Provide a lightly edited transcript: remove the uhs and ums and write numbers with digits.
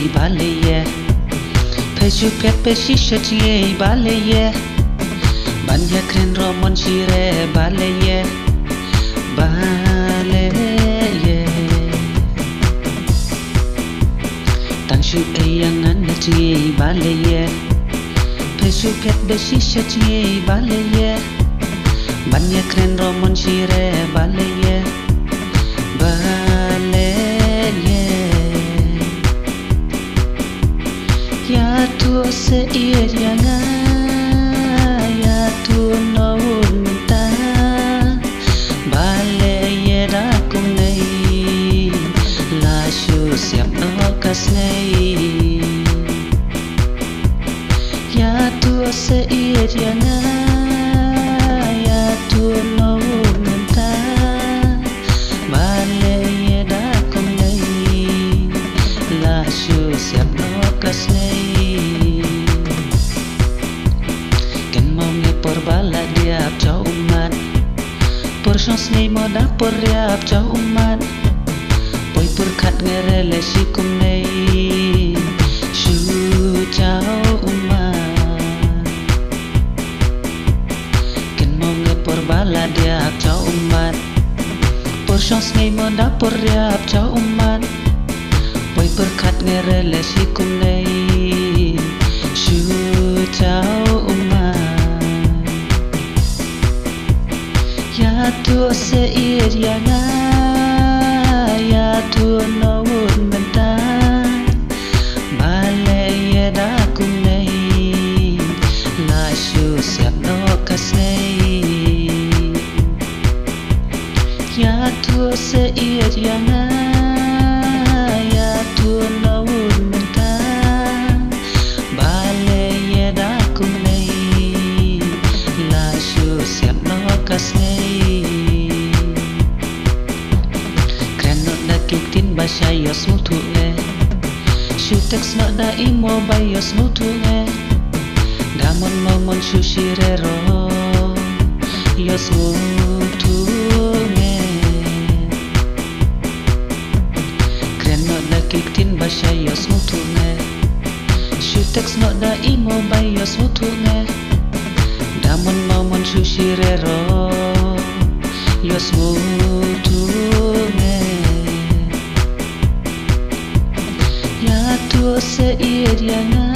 baleye Peshu pet peshi shetiye baleye Banya kren romon shire baleye Baleye Tangshu eyangan netiye baleye Peshu pet peshi shetiye baleye Banya kren romon shire baleye Ya tu seir yang ya tu naunta baleye da kum nei la shu siap no kas nei ya tu seir yang ya tu naunta baleye da kum nei la shu siap no kas nei por bala diap cho umat por chance nei moda por riap cho umat poi por khat ngere le shikum nei shu chao umat ken mong por bala diap cho umat por chance nei moda por riap cho umat poi por khat ngere le shikum nei shu chao umat Ya tu seir yang ya tu naun menta baleye da kum nei la shu siap no kas nei Ya tu seir yang ya tu naun menta baleye da kum nei la shu siap no kas nei Tin basha yos mutu nge Shu text no da imo ba yos mutu nge Damon momon shu shirero Yos mutu nge Kren no da tin basha yos mutu nge Shu text no da imo ba yos mutu nge Damon momon shu shirero Yos mutu nge Ya tu seir yang